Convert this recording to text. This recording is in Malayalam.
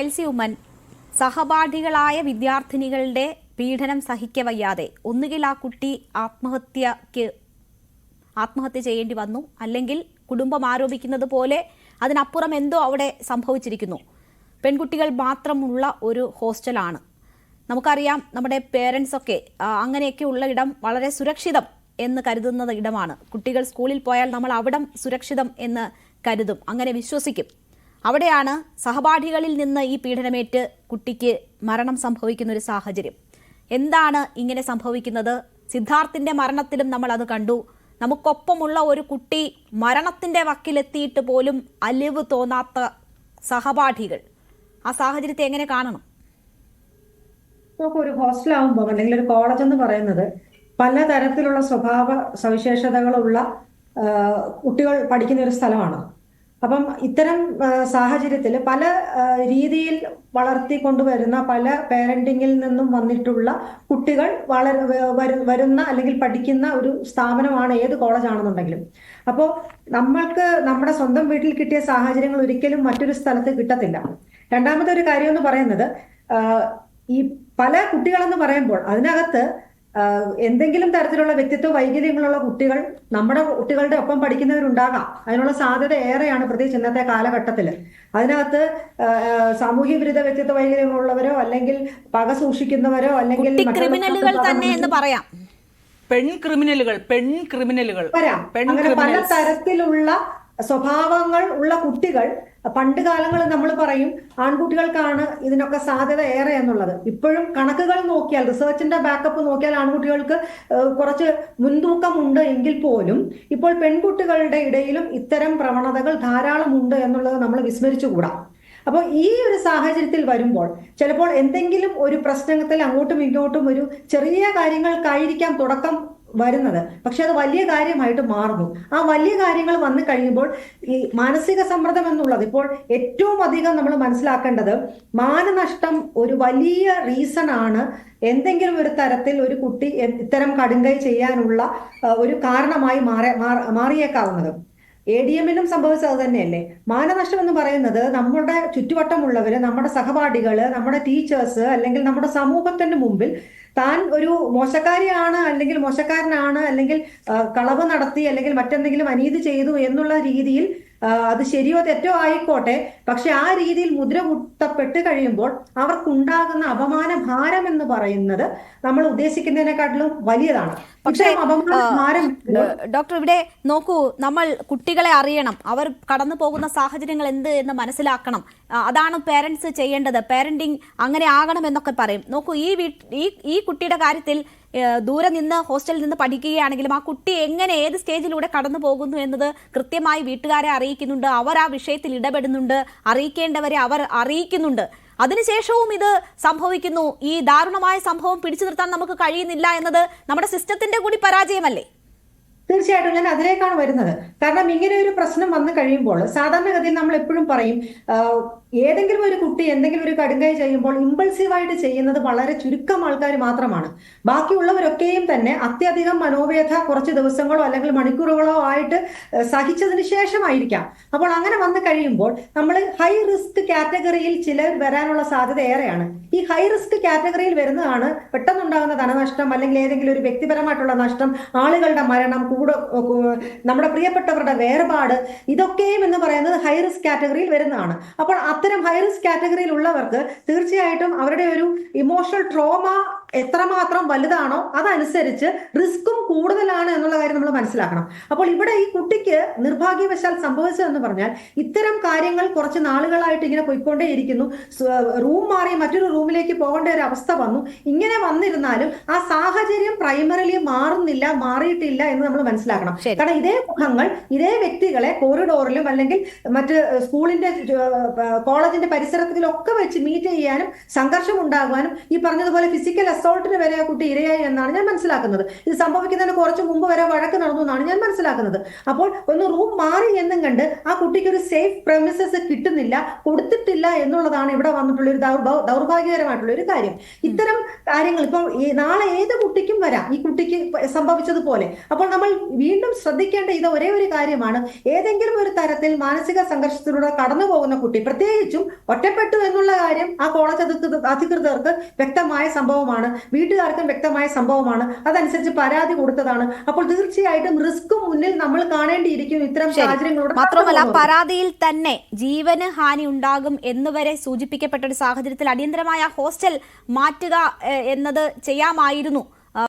എൽസി ഉമ്മൻ, സഹപാഠികളായ വിദ്യാർത്ഥിനികളുടെ പീഡനം സഹിക്കവയ്യാതെ ഒന്നുകിൽ ആ കുട്ടി ആത്മഹത്യ ചെയ്യേണ്ടി വന്നു, അല്ലെങ്കിൽ കുടുംബം ആരോപിക്കുന്നത് പോലെ അതിനപ്പുറം എന്തോ അവിടെ സംഭവിച്ചിരിക്കുന്നു. പെൺകുട്ടികൾ മാത്രമുള്ള ഒരു ഹോസ്റ്റലാണ്. നമുക്കറിയാം, നമ്മുടെ പേരൻസൊക്കെ അങ്ങനെയൊക്കെ ഉള്ള ഇടം വളരെ സുരക്ഷിതം എന്ന് കരുതുന്ന ഇടമാണ്. കുട്ടികൾ സ്കൂളിൽ പോയാൽ നമ്മൾ അവിടം സുരക്ഷിതം എന്ന് കരുതും, അങ്ങനെ വിശ്വസിക്കും. അവിടെയാണ് സഹപാഠികളിൽ നിന്ന് ഈ പീഡനമേറ്റ് കുട്ടിക്ക് മരണം സംഭവിക്കുന്ന ഒരു സാഹചര്യം. എന്താണ് ഇങ്ങനെ സംഭവിക്കുന്നത്? സിദ്ധാർത്ഥിന്റെ മരണത്തിലും നമ്മൾ അത് കണ്ടു. നമുക്കൊപ്പമുള്ള ഒരു കുട്ടി മരണത്തിന്റെ വക്കിലെത്തിയിട്ട് പോലും അലിവ് തോന്നാത്ത സഹപാഠികൾ. ആ സാഹചര്യത്തെ എങ്ങനെ കാണണം? ഒരു ഹോസ്റ്റലാവുമ്പോൾ അല്ലെങ്കിൽ ഒരു കോളേജ് എന്ന് പറയുന്നത് പലതരത്തിലുള്ള സ്വഭാവ സവിശേഷതകളുള്ള കുട്ടികൾ പഠിക്കുന്ന ഒരു സ്ഥലമാണ്. അപ്പം ഇത്തരം സാഹചര്യത്തിൽ പല രീതിയിൽ വളർത്തിക്കൊണ്ടുവരുന്ന പല പേരന്റിങ്ങിൽ നിന്നും വന്നിട്ടുള്ള കുട്ടികൾ വരുന്ന അല്ലെങ്കിൽ പഠിക്കുന്ന ഒരു സ്ഥാപനമാണ് ഏത് കോളേജാണെന്നുണ്ടെങ്കിലും. അപ്പോൾ നമ്മൾക്ക് നമ്മുടെ സ്വന്തം വീട്ടിൽ കിട്ടിയ സാഹചര്യങ്ങൾ ഒരിക്കലും മറ്റൊരു സ്ഥലത്ത് കിട്ടത്തില്ല. രണ്ടാമത്തെ ഒരു കാര്യം എന്ന് പറയുന്നത്, ഈ പല കുട്ടികളെന്ന് പറയുമ്പോൾ അതിനകത്ത് എന്തെങ്കിലും തരത്തിലുള്ള വ്യക്തിത്വ വൈകല്യങ്ങളുള്ള കുട്ടികൾ നമ്മുടെ കുട്ടികളുടെ ഒപ്പം പഠിക്കുന്നവരുണ്ടാകാം. അതിനുള്ള സാധ്യത ഏറെയാണ്, പ്രത്യേകിച്ച് ഇന്നത്തെ കാലഘട്ടത്തിൽ. അതിനകത്ത് സാമൂഹ്യ വിരുദ്ധ വ്യക്തിത്വ വൈകല്യങ്ങളുള്ളവരോ അല്ലെങ്കിൽ പക സൂക്ഷിക്കുന്നവരോ അല്ലെങ്കിൽ വരാം. അങ്ങനെ പല തരത്തിലുള്ള സ്വഭാവങ്ങൾ ഉള്ള കുട്ടികൾ പണ്ട് കാലങ്ങളിൽ നമ്മൾ പറയും ആൺകുട്ടികൾക്കാണ് ഇതിനൊക്കെ സാധ്യത ഏറെ എന്നുള്ളത്. ഇപ്പോഴും കണക്കുകൾ നോക്കിയാൽ, റിസർച്ചിന്റെ ബാക്കപ്പ് നോക്കിയാൽ ആൺകുട്ടികൾക്ക് കുറച്ച് മുൻതൂക്കമുണ്ട് എങ്കിൽ പോലും ഇപ്പോൾ പെൺകുട്ടികളുടെ ഇടയിലും ഇത്തരം പ്രവണതകൾ ധാരാളം ഉണ്ട് എന്നുള്ളത് നമ്മൾ വിസ്മരിച്ചുകൂടാ. അപ്പോൾ ഈ ഒരു സാഹചര്യത്തിൽ വരുമ്പോൾ ചിലപ്പോൾ എന്തെങ്കിലും ഒരു പ്രശ്നത്തിൽ അങ്ങോട്ടും ഇങ്ങോട്ടും ഒരു ചെറിയ കാര്യങ്ങൾക്കായിരിക്കാം തുടക്കം വരുന്നത്, പക്ഷെ അത് വലിയ കാര്യമായിട്ട് മാറുന്നു. ആ വലിയ കാര്യങ്ങൾ വന്നു കഴിയുമ്പോൾ ഈ മാനസിക സമ്മർദ്ദം എന്നുള്ളത് ഇപ്പോൾ ഏറ്റവും അധികം നമ്മൾ മനസ്സിലാക്കേണ്ടത്, മാനനഷ്ടം ഒരു വലിയ റീസൺ ആണ്. എന്തെങ്കിലും ഒരു തരത്തിൽ ഒരു കുട്ടി ഇത്തരം കടുങ്കൈ ചെയ്യാനുള്ള ഒരു കാരണമായി മാറിയേക്കാവുന്നത്. ADM-നും സംഭവിച്ചത് തന്നെയല്ലേ. മാനനഷ്ടം എന്ന് പറയുന്നത് നമ്മുടെ ചുറ്റുവട്ടമുള്ളവര്, നമ്മുടെ സഹപാഠികള്, നമ്മുടെ ടീച്ചേഴ്സ് അല്ലെങ്കിൽ നമ്മുടെ സമൂഹത്തിന് മുമ്പിൽ താൻ ഒരു മോശക്കാരിയാണ് അല്ലെങ്കിൽ മോശക്കാരനാണ് അല്ലെങ്കിൽ കളവ് നടത്തി അല്ലെങ്കിൽ മറ്റെന്തെങ്കിലും അനീതി ചെയ്തു എന്നുള്ള രീതിയിൽ, അത് ശരിയോ തെറ്റോ ആയിക്കോട്ടെ, പക്ഷെ ആ രീതിയിൽ മുദ്ര കുത്തപ്പെട്ട് കഴിയുമ്പോൾ അവർക്കുണ്ടാകുന്ന അപമാന ഭാരം എന്ന് പറയുന്നത് നമ്മൾ ഉദ്ദേശിക്കുന്നതിനെക്കാട്ടിലും വലിയതാണ്. പക്ഷേ ഡോക്ടർ, ഇവിടെ നോക്കൂ, നമ്മൾ കുട്ടികളെ അറിയണം, അവർ കടന്നു പോകുന്ന സാഹചര്യങ്ങൾ എന്ത് എന്ന് മനസ്സിലാക്കണം. അതാണ് പേരൻസ് ചെയ്യേണ്ടത്. പേരന്റിങ് അങ്ങനെ ആകണം എന്നൊക്കെ പറയും. നോക്കൂ, ഈ കുട്ടിയുടെ കാര്യത്തിൽ ദൂരെ നിന്ന് ഹോസ്റ്റലിൽ നിന്ന് പഠിക്കുകയാണെങ്കിലും ആ കുട്ടി എങ്ങനെ ഏത് സ്റ്റേജിലൂടെ കടന്നു പോകുന്നു എന്നത് കൃത്യമായി വീട്ടുകാരെ അറിയിക്കുന്നുണ്ട്. അവർ ആ വിഷയത്തിൽ ഇടപെടുന്നുണ്ട്, അറിയിക്കേണ്ടവരെ അവർ അറിയിക്കുന്നുണ്ട്. അതിനുശേഷവും ഇത് സംഭവിക്കുന്നു. ഈ ദാരുണമായ സംഭവം പിടിച്ചു നിർത്താൻ നമുക്ക് കഴിയുന്നില്ല എന്നത് നമ്മുടെ സിസ്റ്റത്തിന്റെ കൂടി പരാജയമല്ലേ? തീർച്ചയായിട്ടും ഞാൻ അതിലേക്കാണ് വരുന്നത്. കാരണം ഇങ്ങനെ ഒരു പ്രശ്നം വന്നു കഴിയുമ്പോൾ സാധാരണഗതിയിൽ നമ്മൾ എപ്പോഴും പറയും, ഏതെങ്കിലും ഒരു കുട്ടി എന്തെങ്കിലും ഒരു കടുങ്കൈ ചെയ്യുമ്പോൾ ഇമ്പൾസീവായിട്ട് ചെയ്യുന്നത് വളരെ ചുരുക്കം ആൾക്കാർ മാത്രമാണ്. ബാക്കിയുള്ളവരൊക്കെയും തന്നെ അത്യധികം മനോവേദ കുറച്ച് ദിവസങ്ങളോ അല്ലെങ്കിൽ മണിക്കൂറുകളോ ആയിട്ട് സഹിച്ചതിന് ശേഷമായിരിക്കാം. അപ്പോൾ അങ്ങനെ വന്നു കഴിയുമ്പോൾ നമ്മൾ ഹൈ റിസ്ക് കാറ്റഗറിയിൽ ചിലർ വരാനുള്ള സാധ്യത ഏറെയാണ്. ഈ ഹൈ റിസ്ക് കാറ്റഗറിയിൽ വരുന്നതാണ് പെട്ടെന്നുണ്ടാകുന്ന ധനനഷ്ടം അല്ലെങ്കിൽ ഏതെങ്കിലും ഒരു വ്യക്തിപരമായിട്ടുള്ള നഷ്ടം, ആളുകളുടെ മരണം, നമ്മുടെ പ്രിയപ്പെട്ടവരുടെ വേർപാട്, ഇതൊക്കെയും എന്ന് പറയുന്നത് ഹൈ റിസ്ക് കാറ്റഗറിയിൽ വരുന്നതാണ്. അപ്പോൾ അത്തരം ഹൈ റിസ്ക് കാറ്റഗറിയിൽ ഉള്ളവർക്ക് തീർച്ചയായിട്ടും അവരുടെ ഒരു ഇമോഷണൽ ട്രോമ എത്രമാത്രം വലുതാണോ അതനുസരിച്ച് റിസ്ക്കും കൂടുതലാണ് എന്നുള്ള കാര്യം നമ്മൾ മനസ്സിലാക്കണം. അപ്പോൾ ഇവിടെ ഈ കുട്ടിക്ക് നിർഭാഗ്യവശാൽ സംഭവിച്ചതെന്ന് പറഞ്ഞാൽ ഇത്തരം കാര്യങ്ങൾ കുറച്ച് നാളുകളായിട്ട് ഇങ്ങനെ പോയിക്കൊണ്ടേയിരിക്കുന്നു. റൂം മാറി മറ്റൊരു റൂമിലേക്ക് പോകേണ്ട ഒരു അവസ്ഥ വന്നു. ഇങ്ങനെ വന്നിരുന്നാലും ആ സാഹചര്യം പ്രൈമറിലി മാറിയിട്ടില്ല എന്ന് നമ്മൾ മനസ്സിലാക്കണം. കാരണം ഇതേ മുഖങ്ങൾ, ഇതേ വ്യക്തികളെ കോറിഡോറിലും അല്ലെങ്കിൽ മറ്റ് സ്കൂളിന്റെ കോളേജിന്റെ പരിസരത്തിലൊക്കെ വെച്ച് മീറ്റ് ചെയ്യാനും സംഘർഷം ഉണ്ടാകുവാനും ഈ പറഞ്ഞതുപോലെ ഫിസിക്കൽ അസോൾട്ടിന് വരെ ആ കുട്ടി ഇരയായി എന്നാണ് ഞാൻ മനസ്സിലാക്കുന്നത്. ഇത് സംഭവിക്കുന്നതിന് കുറച്ച് മുമ്പ് വരെ വഴക്ക് നടന്നു എന്നാണ് ഞാൻ മനസ്സിലാക്കുന്നത്. അപ്പോൾ ഒന്ന് റൂം മാറി എന്നും കണ്ട് ആ കുട്ടിക്ക് ഒരു സേഫ് പ്രമിസസ് കിട്ടുന്നില്ല, കൊടുത്തിട്ടില്ല എന്നുള്ളതാണ് ഇവിടെ വന്നിട്ടുള്ള ഒരു ദൗർഭാഗ്യകരമായിട്ടുള്ള ഒരു കാര്യം. ഇത്തരം കാര്യങ്ങൾ ഇപ്പോൾ നാളെ ഏത് കുട്ടിക്കും വരാം, ഈ കുട്ടിക്ക് സംഭവിച്ചതുപോലെ. അപ്പോൾ നമ്മൾ വീണ്ടും ശ്രദ്ധിക്കേണ്ട ഇത് ഒരേ ഒരു കാര്യമാണ്, ഏതെങ്കിലും ഒരു തരത്തിൽ മാനസിക സംഘർഷത്തിലൂടെ കടന്നു പോകുന്ന കുട്ടി, പ്രത്യേകിച്ചും ഒറ്റപ്പെട്ടു എന്നുള്ള കാര്യം ആ കോളേജ് അധികൃതർക്ക് വ്യക്തമായ സംഭവമാണ്, വീട്ടുകാർക്കും വ്യക്തമായ സംഭവമാണ്, അതനുസരിച്ച് പരാതി കൊടുത്തതാണ്. അപ്പോൾ തീർച്ചയായിട്ടും റിസ്ക് മുന്നിൽ നമ്മൾ കാണേണ്ടിയിരിക്കും ഇത്തരം സാഹചര്യങ്ങളോട്. മാത്രമല്ല പരാതിയിൽ തന്നെ ജീവന് ഹാനി ഉണ്ടാകും എന്നുവരെ സൂചിപ്പിക്കപ്പെട്ട ഒരു സാഹചര്യത്തിൽ അടിയന്തരമായ ഹോസ്റ്റൽ മാറ്റുക എന്നത് ചെയ്യാമായിരുന്നു.